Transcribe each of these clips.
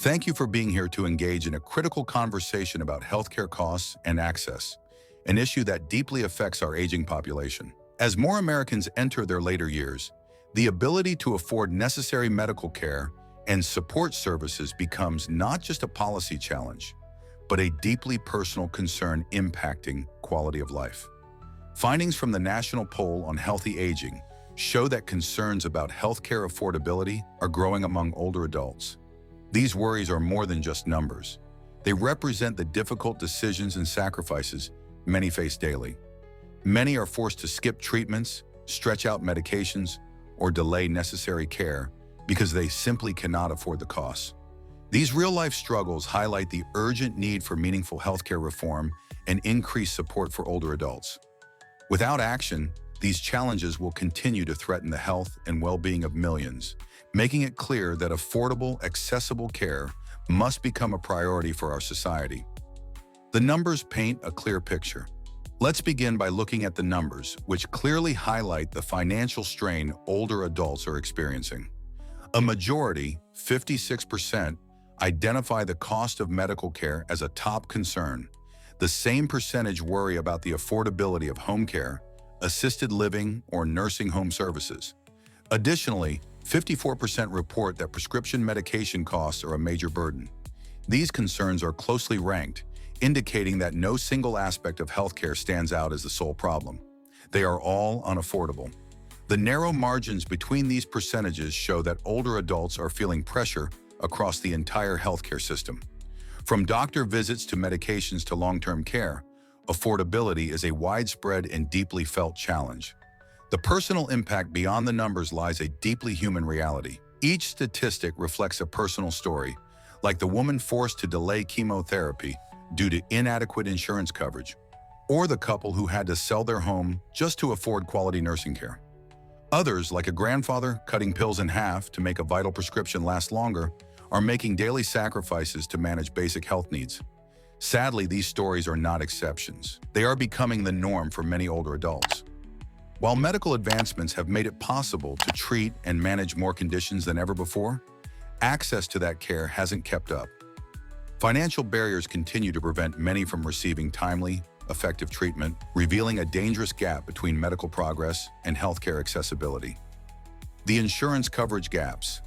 Thank you for being here to engage in a critical conversation about healthcare costs and access, an issue that deeply affects our aging population. As more Americans enter their later years, the ability to afford necessary medical care and support services becomes not just a policy challenge, but a deeply personal concern impacting quality of life. Findings from the National Poll on Healthy Aging show that concerns about healthcare affordability are growing among older adults. These worries are more than just numbers. They represent the difficult decisions and sacrifices many face daily. Many are forced to skip treatments, stretch out medications, or delay necessary care because they simply cannot afford the costs. These real-life struggles highlight the urgent need for meaningful healthcare reform and increased support for older adults. Without action, these challenges will continue to threaten the health and well-being of millions, making it clear that affordable, accessible care must become a priority for our society. The numbers paint a clear picture. Let's begin by looking at the numbers, which clearly highlight the financial strain older adults are experiencing. A majority, 56%, identify the cost of medical care as a top concern. The same percentage worry about the affordability of home care, assisted living, or nursing home services. Additionally, 54% report that prescription medication costs are a major burden. These concerns are closely ranked, indicating that no single aspect of healthcare stands out as the sole problem. They are all unaffordable. The narrow margins between these percentages show that older adults are feeling pressure across the entire healthcare system. From doctor visits to medications to long-term care, affordability is a widespread and deeply felt challenge. The personal impact beyond the numbers lies a deeply human reality. Each statistic reflects a personal story, like the woman forced to delay chemotherapy due to inadequate insurance coverage, or the couple who had to sell their home just to afford quality nursing care. Others, like a grandfather cutting pills in half to make a vital prescription last longer, are making daily sacrifices to manage basic health needs. Sadly, these stories are not exceptions. They are becoming the norm for many older adults. While medical advancements have made it possible to treat and manage more conditions than ever before, access to that care hasn't kept up. Financial barriers continue to prevent many from receiving timely, effective treatment, revealing a dangerous gap between medical progress and healthcare accessibility. The insurance coverage gaps.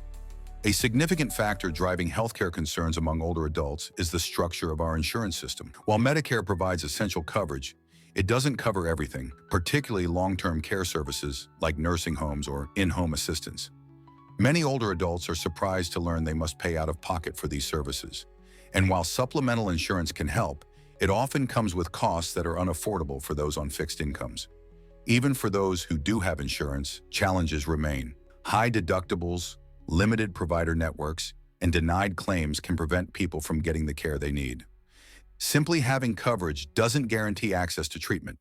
A significant factor driving healthcare concerns among older adults is the structure of our insurance system. While Medicare provides essential coverage, it doesn't cover everything, particularly long-term care services like nursing homes or in-home assistance. Many older adults are surprised to learn they must pay out of pocket for these services. And while supplemental insurance can help, it often comes with costs that are unaffordable for those on fixed incomes. Even for those who do have insurance, challenges remain. High deductibles, limited provider networks, and denied claims can prevent people from getting the care they need. Simply having coverage doesn't guarantee access to treatment.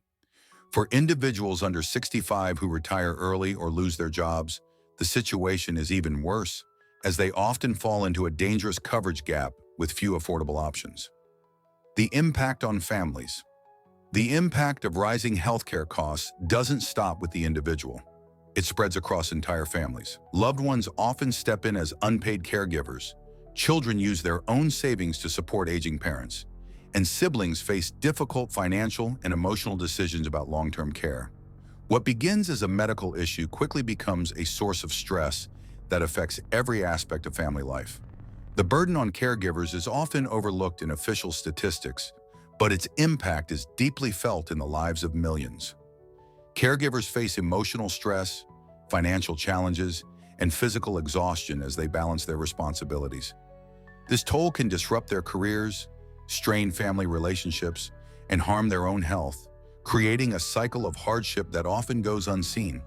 For individuals under 65 who retire early or lose their jobs, the situation is even worse, as they often fall into a dangerous coverage gap with few affordable options. The impact on families. The impact of rising healthcare costs doesn't stop with the individual. It spreads across entire families. Loved ones often step in as unpaid caregivers. Children use their own savings to support aging parents. And siblings face difficult financial and emotional decisions about long-term care. What begins as a medical issue quickly becomes a source of stress that affects every aspect of family life. The burden on caregivers is often overlooked in official statistics, but its impact is deeply felt in the lives of millions. Caregivers face emotional stress, financial challenges, and physical exhaustion as they balance their responsibilities. This toll can disrupt their careers, strain family relationships, and harm their own health, creating a cycle of hardship that often goes unseen.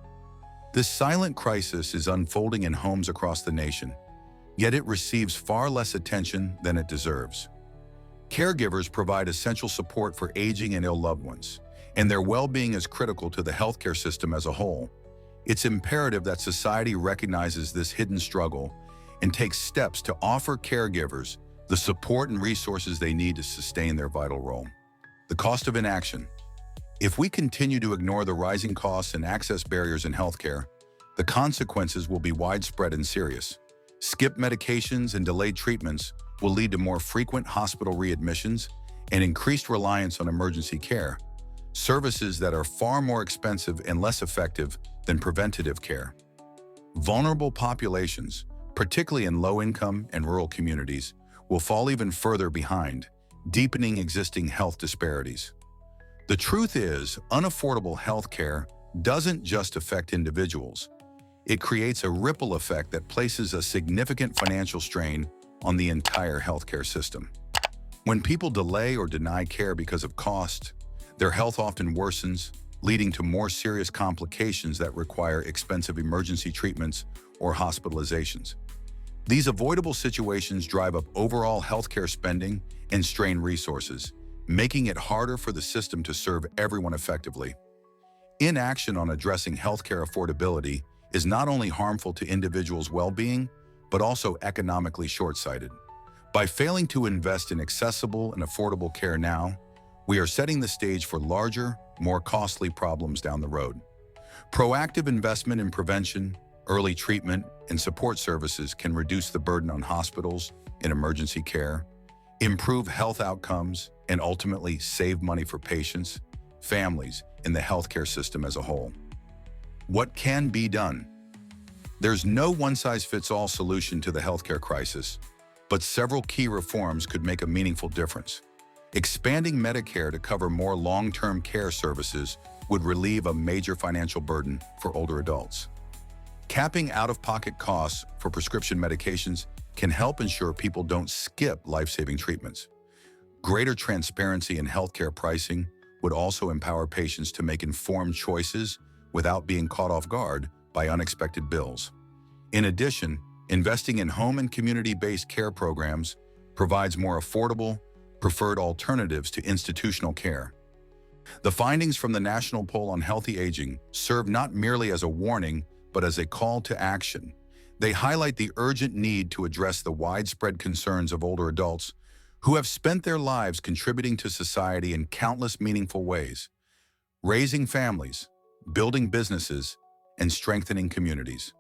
This silent crisis is unfolding in homes across the nation, yet it receives far less attention than it deserves. Caregivers provide essential support for aging and ill loved ones, and their well-being is critical to the healthcare system as a whole. It's imperative that society recognizes this hidden struggle and takes steps to offer caregivers the support and resources they need to sustain their vital role. The cost of inaction. If we continue to ignore the rising costs and access barriers in healthcare, the consequences will be widespread and serious. Skipped medications and delayed treatments will lead to more frequent hospital readmissions and increased reliance on emergency care, services that are far more expensive and less effective than preventative care. Vulnerable populations, particularly in low-income and rural communities, will fall even further behind, deepening existing health disparities. The truth is, unaffordable health care doesn't just affect individuals. It creates a ripple effect that places a significant financial strain on the entire healthcare system. When people delay or deny care because of cost, their health often worsens, leading to more serious complications that require expensive emergency treatments or hospitalizations. These avoidable situations drive up overall healthcare spending and strain resources, making it harder for the system to serve everyone effectively. Inaction on addressing healthcare affordability is not only harmful to individuals' well-being, but also economically short-sighted. By failing to invest in accessible and affordable care now, we are setting the stage for larger, more costly problems down the road. Proactive investment in prevention, early treatment, and support services can reduce the burden on hospitals and emergency care, improve health outcomes, and ultimately save money for patients, families, and the healthcare system as a whole. What can be done? There's no one-size-fits-all solution to the healthcare crisis, but several key reforms could make a meaningful difference. Expanding Medicare to cover more long-term care services would relieve a major financial burden for older adults. Capping out-of-pocket costs for prescription medications can help ensure people don't skip life-saving treatments. Greater transparency in healthcare pricing would also empower patients to make informed choices without being caught off guard by unexpected bills. In addition, investing in home and community-based care programs provides more affordable, preferred alternatives to institutional care. The findings from the National Poll on Healthy Aging serve not merely as a warning, but as a call to action. They highlight the urgent need to address the widespread concerns of older adults who have spent their lives contributing to society in countless meaningful ways, raising families, building businesses, and strengthening communities.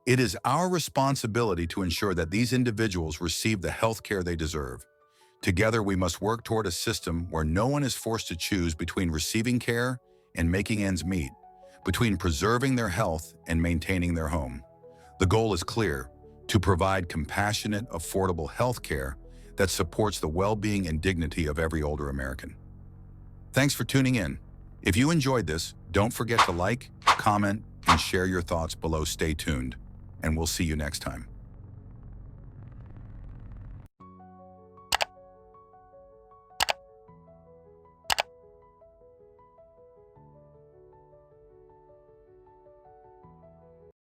It is our responsibility to ensure that these individuals receive the health care they deserve. Together, we must work toward a system where no one is forced to choose between receiving care and making ends meet, between preserving their health and maintaining their home. The goal is clear: to provide compassionate, affordable health care that supports the well-being and dignity of every older American. Thanks for tuning in. If you enjoyed this, don't forget to like, comment, and share your thoughts below. Stay tuned, and we'll see you next time.